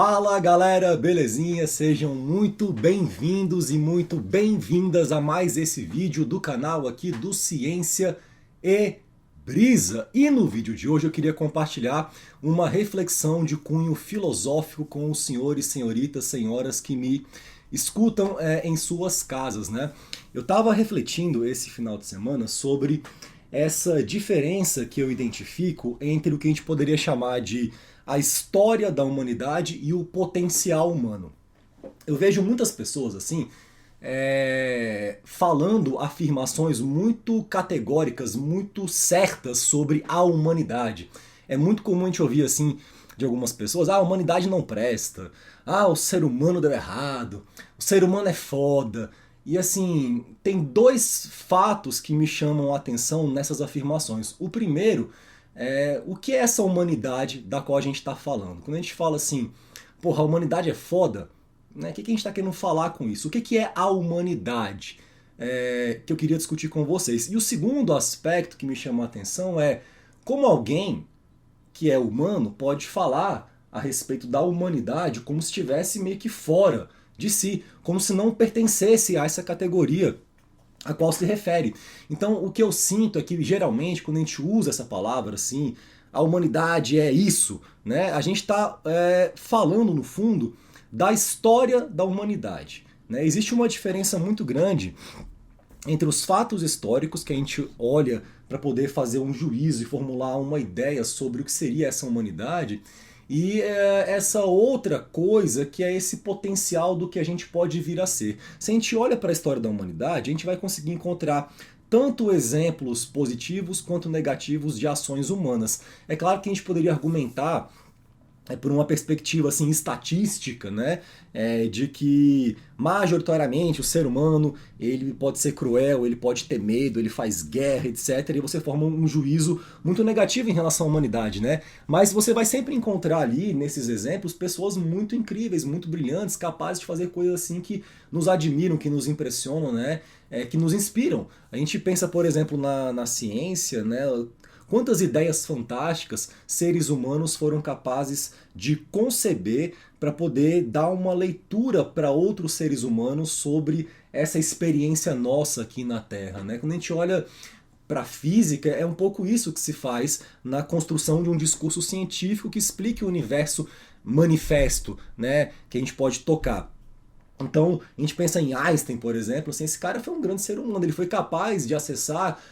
Fala galera, belezinha? Sejam muito bem-vindos e muito bem-vindas a mais esse vídeo do canal aqui do Ciência e Brisa. E no vídeo de hoje eu queria compartilhar uma reflexão de cunho filosófico com os senhores, senhoritas, senhoras que me escutam em suas casas, né? Eu estava refletindo esse final de semana sobre essa diferença que eu identifico entre o que a gente poderia chamar de a história da humanidade e o potencial humano. Eu vejo muitas pessoas assim falando afirmações muito categóricas, muito certas sobre a humanidade. É muito comum a gente ouvir assim de algumas pessoas: a humanidade não presta, o ser humano deu errado, o ser humano é foda. E assim, tem dois fatos que me chamam a atenção nessas afirmações. O primeiro o que é essa humanidade da qual a gente está falando? Quando a gente fala assim, porra, a humanidade é foda, né? O que a gente está querendo falar com isso? O que é a humanidade? Que eu queria discutir com vocês. E o segundo aspecto que me chamou a atenção é como alguém que é humano pode falar a respeito da humanidade como se estivesse meio que fora de si, como se não pertencesse a essa categoria a qual se refere. Então o que eu sinto é que geralmente quando a gente usa essa palavra assim, a humanidade é isso, né? A gente está falando no fundo da história da humanidade, né? Existe uma diferença muito grande entre os fatos históricos que a gente olha para poder fazer um juízo e formular uma ideia sobre o que seria essa humanidade e essa outra coisa que é esse potencial do que a gente pode vir a ser. Se a gente olha para a história da humanidade, a gente vai conseguir encontrar tanto exemplos positivos quanto negativos de ações humanas. É claro que a gente poderia argumentar por uma perspectiva assim estatística, né, de que majoritariamente o ser humano ele pode ser cruel, ele pode ter medo, ele faz guerra, etc. E você forma um juízo muito negativo em relação à humanidade, né? Mas você vai sempre encontrar ali nesses exemplos pessoas muito incríveis, muito brilhantes, capazes de fazer coisas assim que nos admiram, que nos impressionam, né? Que nos inspiram. A gente pensa, por exemplo, na ciência, né? Quantas ideias fantásticas seres humanos foram capazes de conceber para poder dar uma leitura para outros seres humanos sobre essa experiência nossa aqui na Terra, né? Quando a gente olha para a física, é um pouco isso que se faz na construção de um discurso científico que explique o universo manifesto, né? Que a gente pode tocar. Então, a gente pensa em Einstein, por exemplo, assim, esse cara foi um grande ser humano, ele foi capaz de acessar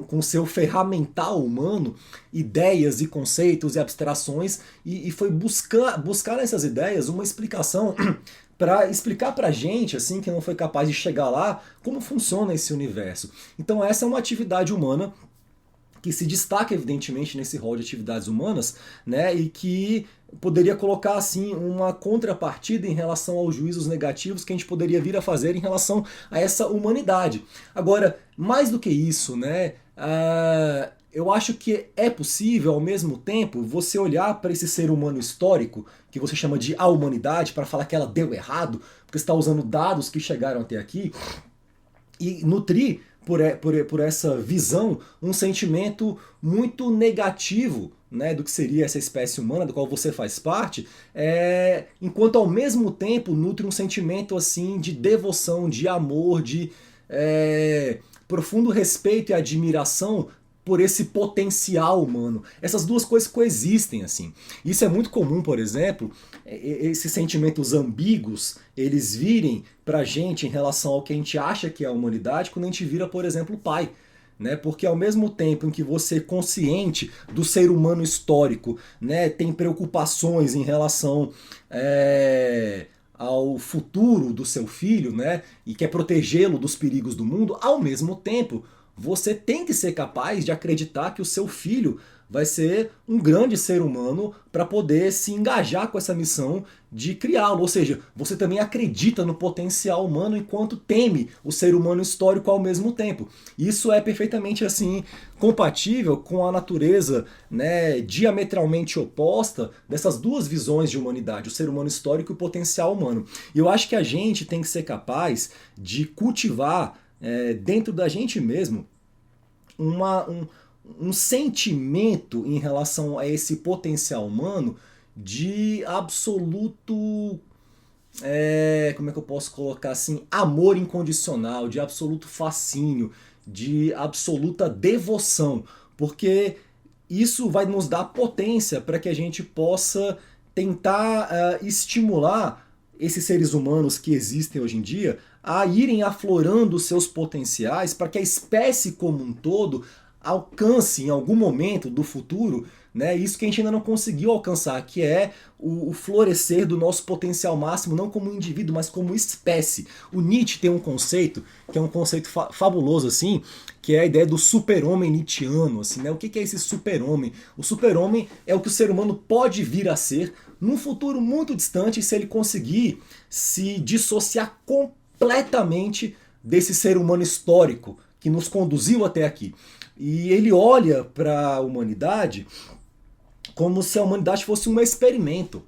com seu ferramental humano ideias e conceitos e abstrações e foi buscar nessas ideias uma explicação para explicar pra gente, assim, que não foi capaz de chegar lá, como funciona esse universo. Então essa é uma atividade humana que se destaca evidentemente nesse rol de atividades humanas, né, e que poderia colocar assim uma contrapartida em relação aos juízos negativos que a gente poderia vir a fazer em relação a essa humanidade. Agora, mais do que isso, né, eu acho que é possível ao mesmo tempo você olhar para esse ser humano histórico que você chama de a humanidade para falar que ela deu errado, porque está usando dados que chegaram até aqui e nutrir por essa visão um sentimento muito negativo, né, do que seria essa espécie humana da qual você faz parte, enquanto ao mesmo tempo nutre um sentimento assim de devoção, de amor, de profundo respeito e admiração por esse potencial humano. Essas duas coisas coexistem assim. Isso é muito comum, por exemplo, esses sentimentos ambíguos, eles virem pra gente em relação ao que a gente acha que é a humanidade quando a gente vira, por exemplo, pai. Né? Porque ao mesmo tempo em que você é consciente do ser humano histórico, né, tem preocupações em relação ao futuro do seu filho, né, e quer protegê-lo dos perigos do mundo, ao mesmo tempo você tem que ser capaz de acreditar que o seu filho vai ser um grande ser humano para poder se engajar com essa missão de criá-lo. Ou seja, você também acredita no potencial humano enquanto teme o ser humano histórico ao mesmo tempo. Isso é perfeitamente assim compatível com a natureza, né, diametralmente oposta dessas duas visões de humanidade, o ser humano histórico e o potencial humano. E eu acho que a gente tem que ser capaz de cultivar dentro da gente mesmo um sentimento em relação a esse potencial humano de absoluto, como é que eu posso colocar assim, amor incondicional, de absoluto fascínio, de absoluta devoção, porque isso vai nos dar potência para que a gente possa tentar estimular esses seres humanos que existem hoje em dia a irem aflorando seus potenciais para que a espécie como um todo alcance em algum momento do futuro, né, isso que a gente ainda não conseguiu alcançar, que é o florescer do nosso potencial máximo, não como indivíduo, mas como espécie. O Nietzsche tem um conceito, que é um conceito fabuloso, assim, que é a ideia do super-homem nietzschiano. Assim, né? O que é esse super-homem? O super-homem é o que o ser humano pode vir a ser num futuro muito distante, se ele conseguir se dissociar completamente desse ser humano histórico que nos conduziu até aqui. E ele olha para a humanidade como se a humanidade fosse um experimento,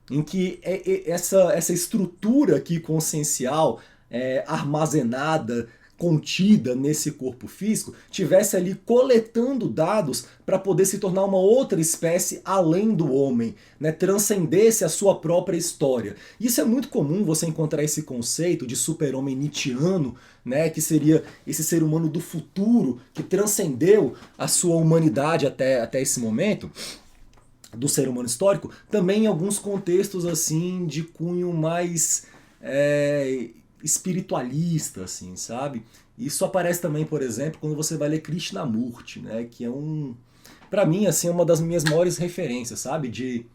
em que essa estrutura aqui consciencial, armazenada, contida nesse corpo físico, tivesse ali coletando dados para poder se tornar uma outra espécie além do homem, né? Transcendesse a sua própria história. Isso é muito comum você encontrar esse conceito de super-homem nietzschiano, né? Que seria esse ser humano do futuro que transcendeu a sua humanidade até esse momento do ser humano histórico, também em alguns contextos assim de cunho mais espiritualista, assim, sabe? Isso aparece também, por exemplo, quando você vai ler Krishnamurti, né? Que é para mim, assim, é uma das minhas maiores referências, sabe? De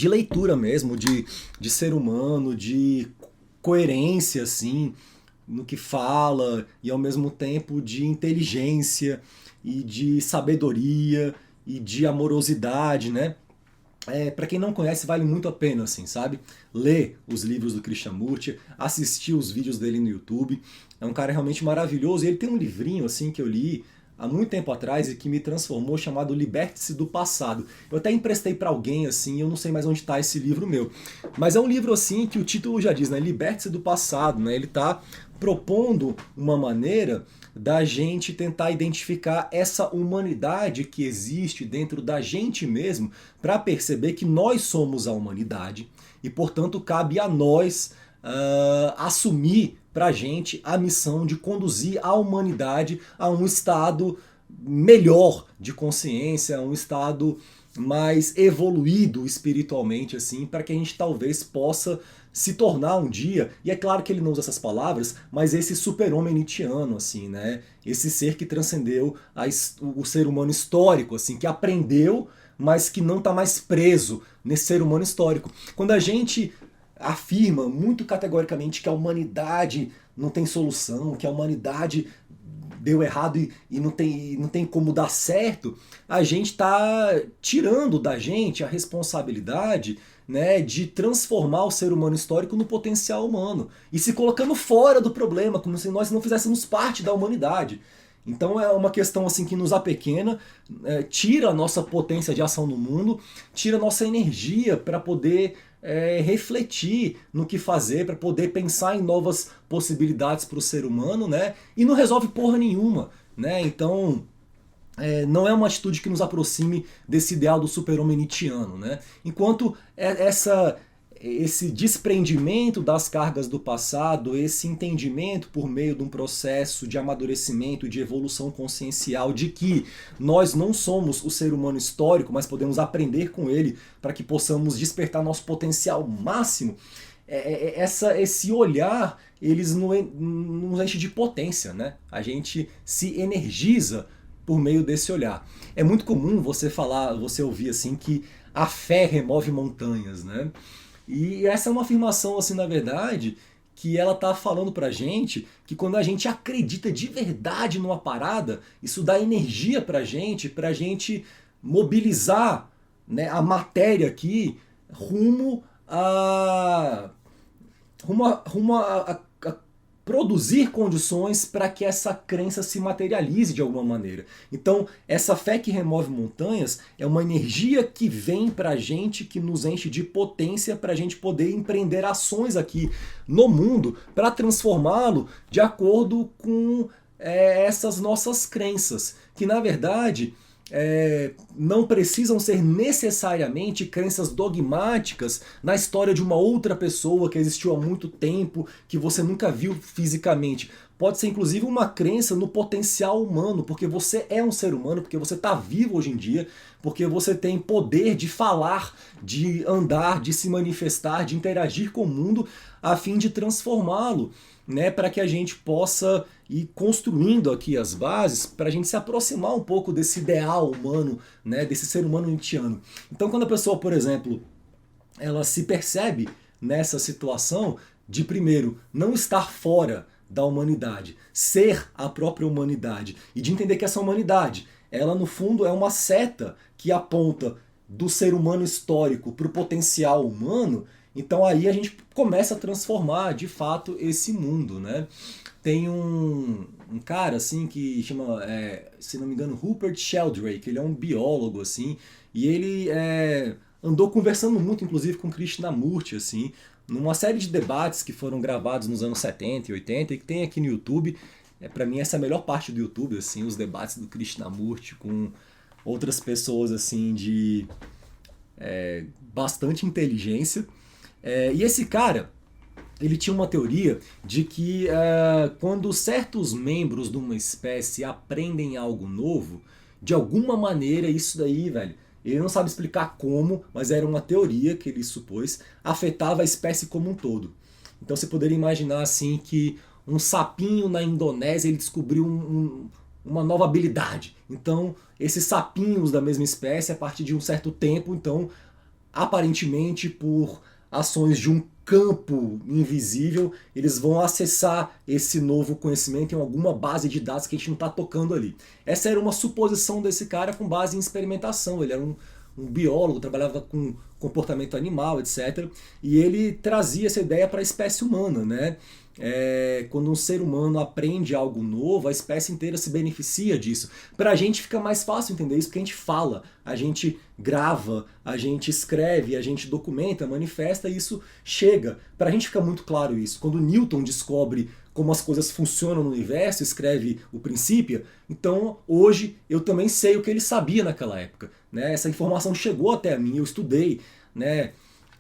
leitura mesmo, de ser humano, de coerência, assim, no que fala, e ao mesmo tempo de inteligência e de sabedoria e de amorosidade, né? Para quem não conhece, vale muito a pena, assim, sabe? Ler os livros do Krishnamurti, assistir os vídeos dele no YouTube. É um cara realmente maravilhoso. E ele tem um livrinho, assim, que eu li há muito tempo atrás e que me transformou, chamado Liberte-se do Passado. Eu até emprestei para alguém, assim, eu não sei mais onde está esse livro meu. Mas é um livro, assim, que o título já diz, né? Liberte-se do Passado, né? Ele está propondo uma maneira da gente tentar identificar essa humanidade que existe dentro da gente mesmo, para perceber que nós somos a humanidade e, portanto, cabe a nós assumir para a gente a missão de conduzir a humanidade a um estado melhor de consciência, a um estado mais evoluído espiritualmente, assim, para que a gente talvez possa se tornar um dia, e é claro que ele não usa essas palavras, mas esse super-homem nietzschiano, assim, né? Esse ser que transcendeu o ser humano histórico, assim, que aprendeu, mas que não está mais preso nesse ser humano histórico. Quando a gente afirma muito categoricamente que a humanidade não tem solução, que a humanidade deu errado e não tem como dar certo, a gente está tirando da gente a responsabilidade, né, de transformar o ser humano histórico no potencial humano e se colocando fora do problema, como se nós não fizéssemos parte da humanidade. Então é uma questão assim que nos apequena, tira a nossa potência de ação no mundo, tira a nossa energia para poder refletir no que fazer, para poder pensar em novas possibilidades para o ser humano, né? E não resolve porra nenhuma, né? Então não é uma atitude que nos aproxime desse ideal do super-homem nietzschiano, né? Enquanto esse desprendimento das cargas do passado, esse entendimento por meio de um processo de amadurecimento e de evolução consciencial de que nós não somos o ser humano histórico, mas podemos aprender com ele para que possamos despertar nosso potencial máximo, esse olhar eles nos enche de potência, né? A gente se energiza por meio desse olhar. É muito comum você ouvir assim que a fé remove montanhas, né? E essa é uma afirmação, assim, na verdade, que ela tá falando pra gente que quando a gente acredita de verdade numa parada, isso dá energia pra gente mobilizar, né, a matéria aqui rumo a produzir condições para que essa crença se materialize de alguma maneira. Então, essa fé que remove montanhas é uma energia que vem para a gente, que nos enche de potência para a gente poder empreender ações aqui no mundo para transformá-lo de acordo com essas nossas crenças, que na verdade não precisam ser necessariamente crenças dogmáticas na história de uma outra pessoa que existiu há muito tempo, que você nunca viu fisicamente. Pode ser inclusive uma crença no potencial humano, porque você é um ser humano, porque você está vivo hoje em dia, porque você tem poder de falar, de andar, de se manifestar, de interagir com o mundo a fim de transformá-lo, né, para que a gente possa ir construindo aqui as bases para a gente se aproximar um pouco desse ideal humano, né, desse ser humano nietzschiano. Então, quando a pessoa, por exemplo, ela se percebe nessa situação de, primeiro, não estar fora da humanidade, ser a própria humanidade, e de entender que essa humanidade, ela no fundo é uma seta que aponta do ser humano histórico para o potencial humano. Então aí a gente começa a transformar de fato esse mundo, né? Tem um cara assim que chama, se não me engano, Rupert Sheldrake, ele é um biólogo assim, e ele andou conversando muito, inclusive, com Krishnamurti, assim, numa série de debates que foram gravados nos anos 70 e 80 e que tem aqui no YouTube. Pra mim essa é a melhor parte do YouTube, assim, os debates do Krishnamurti com outras pessoas assim de bastante inteligência. E esse cara, ele tinha uma teoria de que quando certos membros de uma espécie aprendem algo novo, de alguma maneira isso daí, velho, ele não sabe explicar como, mas era uma teoria que ele supôs, afetava a espécie como um todo. Então você poderia imaginar assim que um sapinho na Indonésia ele descobriu uma nova habilidade. Então esses sapinhos da mesma espécie, a partir de um certo tempo, então aparentemente por ações de um campo invisível, eles vão acessar esse novo conhecimento em alguma base de dados que a gente não está tocando ali. Essa era uma suposição desse cara com base em experimentação. Ele era um biólogo, trabalhava com comportamento animal, etc. E ele trazia essa ideia para a espécie humana, né? Quando um ser humano aprende algo novo, a espécie inteira se beneficia disso. Para a gente fica mais fácil entender isso porque a gente fala, a gente grava, a gente escreve, a gente documenta, manifesta e isso chega. Para a gente fica muito claro isso. Quando Newton descobre como as coisas funcionam no universo, escreve o Princípio, então hoje eu também sei o que ele sabia naquela época, né? Essa informação chegou até mim, eu estudei, né,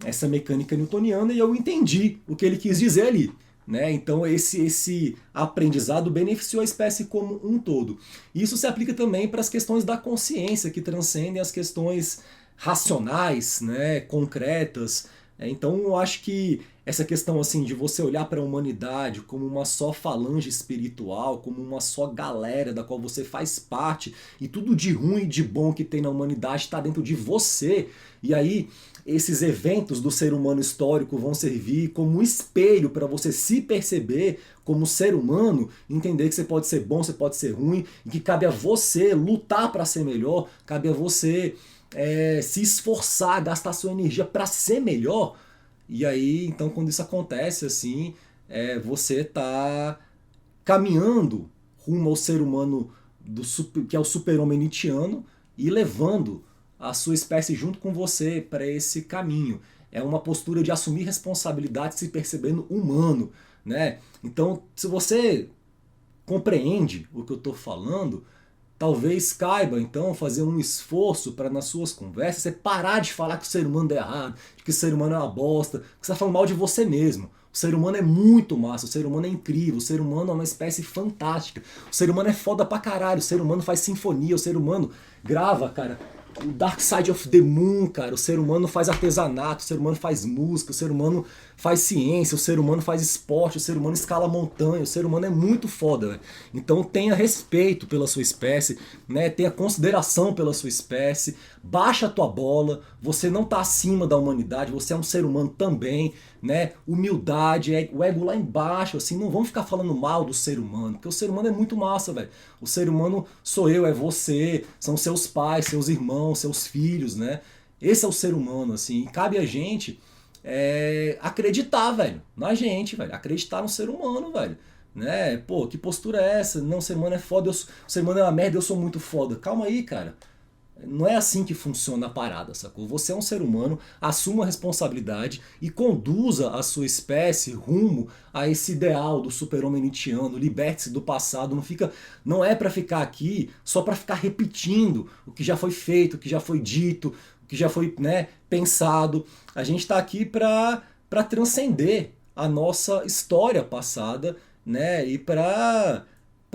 essa mecânica newtoniana e eu entendi o que ele quis dizer ali. Né? Então esse aprendizado beneficiou a espécie como um todo. Isso se aplica também para as questões da consciência, que transcendem as questões racionais, né, concretas. Então eu acho que essa questão assim de você olhar para a humanidade como uma só falange espiritual, como uma só galera da qual você faz parte, e tudo de ruim e de bom que tem na humanidade está dentro de você, e aí esses eventos do ser humano histórico vão servir como um espelho para você se perceber como ser humano, entender que você pode ser bom, você pode ser ruim, e que cabe a você lutar para ser melhor, cabe a você se esforçar, gastar sua energia para ser melhor. E aí, então, quando isso acontece, assim, você está caminhando rumo ao ser humano que é o super-homem nietzschiano e levando a sua espécie junto com você para esse caminho. É uma postura de assumir responsabilidade, se percebendo humano, né? Então, se você compreende o que eu estou falando, talvez caiba então fazer um esforço para nas suas conversas você parar de falar que o ser humano é errado, que o ser humano é uma bosta, que você está falando mal de você mesmo. O ser humano é muito massa, o ser humano é incrível, o ser humano é uma espécie fantástica, o ser humano é foda pra caralho, o ser humano faz sinfonia, o ser humano grava, cara, o Dark Side of the Moon, cara, o ser humano faz artesanato, o ser humano faz música, o ser humano faz ciência, o ser humano faz esporte, o ser humano escala montanha, o ser humano é muito foda, véio. Então tenha respeito pela sua espécie, né? Tenha consideração pela sua espécie, baixa a tua bola, você não tá acima da humanidade, você é um ser humano também, né? Humildade, o ego lá embaixo, assim, não vamos ficar falando mal do ser humano, porque o ser humano é muito massa, velho. O ser humano sou eu, é você, são seus pais, seus irmãos, seus filhos, né? Esse é o ser humano, assim, e cabe a gente acreditar, velho, na gente, velho, acreditar no ser humano, velho, né? Pô, que postura é essa? Não, o ser humano é foda, o ser humano é uma merda, eu sou muito foda. Calma aí, cara. Não é assim que funciona a parada, sacou? Você é um ser humano, assuma a responsabilidade e conduza a sua espécie rumo a esse ideal do super-homem nietzschiano, liberte-se do passado, não é pra ficar aqui só pra ficar repetindo o que já foi feito, o que já foi dito, o que já foi, né, pensado. A gente tá aqui pra transcender a nossa história passada, né, e para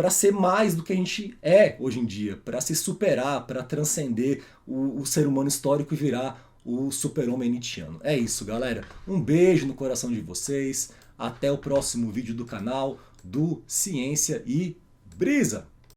ser mais do que a gente é hoje em dia, para se superar, para transcender o ser humano histórico e virar o super-homem nietzschiano. É isso, galera. Um beijo no coração de vocês. Até o próximo vídeo do canal do Ciência e Brisa.